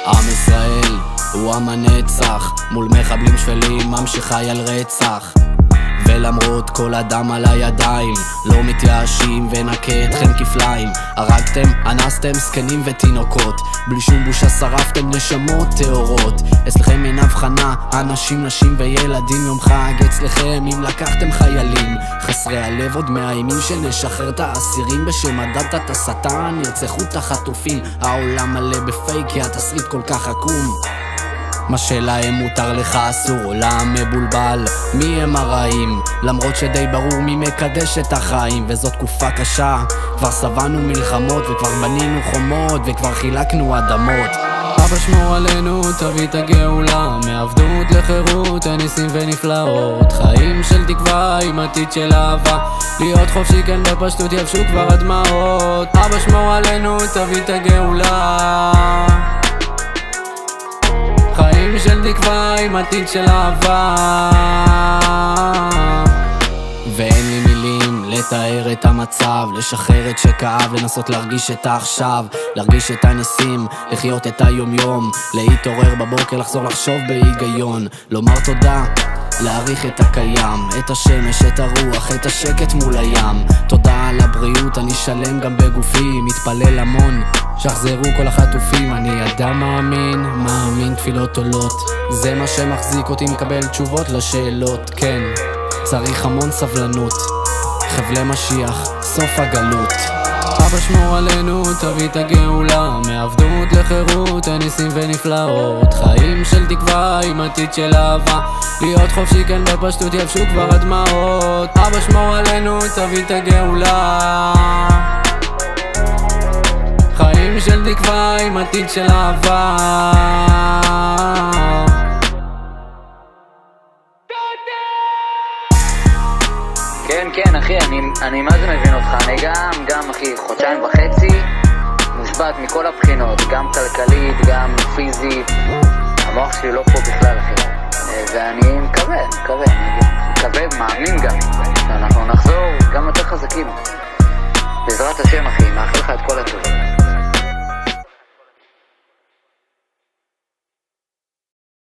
עם ישראל הוא עם הנצח, מול מחבלים שפלים ממשיך על רצח. ולמרות כל אדם על הידיים, לא מתייאשים ונקה אתכם כפליים. הרגתם, אנסתם זקנים ותינוקות, בלי שום בושה שרפתם נשמות טהורות. אצלכם אין הבחנה, אנשים, נשים וילדים. יום חג אצלכם אם לקחתם חיילים. חסרי הלב עוד מאיימים שנשחרר את האסירים. בשם הדת את השטן, נרצחו את החטופים. העולם מלא בפייק כי התסריט כל כך עקום. מה שלהם מותר לך אסור, עולם מבולבל, מי הם הרעים? למרות שדי ברור מי מקדש את החיים. וזאת תקופה קשה, כבר סבנו מלחמות וכבר בנינו חומות וכבר חילקנו אדמות. אבא שמור עלינו, תביא את הגאולה, מעבדות לחירות, הניסים ונפלאות. חיים של תקווה עם עתיד של אהבה, להיות חופשי כן בפשטות יבשו כבר הדמעות. אבא שמור עלינו, תביא את הגאולה, חיים של תקווה עם עתיד של אהבה. ואין לי מילים לתאר את המצב, לשחרר את שכאב, לנסות להרגיש את העכשיו, להרגיש את הניסים, לחיות את היום יום, להתעורר בבוקר, לחזור לחשוב בהיגיון, לומר תודה, להעריך את הקיים, את השמש, את הרוח, את השקט מול הים. תודה על הבריאות, אני שלם גם בגופי, מתפלל המון שחזרו כל החטופים. אני אדם מאמין, מאמין תפילות עולות, זה מה שמחזיק אותי, מקבל תשובות לשאלות. כן, צריך המון סבלנות, חבלי משיח, סוף הגלות. אבא שמור עלינו, תביא את הגאולה, מעבדות לחירות, הניסים ונפלאות. חיים של תקווה עם עתיד של אהבה, להיות חופשי כן בפשטות יבשו כבר הדמעות. אבא שמור עלינו, תביא את הגאולה, חיים של תקווה עם עתיד של אהבה. כן אחי, אני מה זה מבין אותך. אני גם אחי, 2.5 חודשים מושבת מכל הבחינות, גם כלכלית, גם פיזית. המוח שלי לא פה בכלל אחי, ואני מקווה, מאמין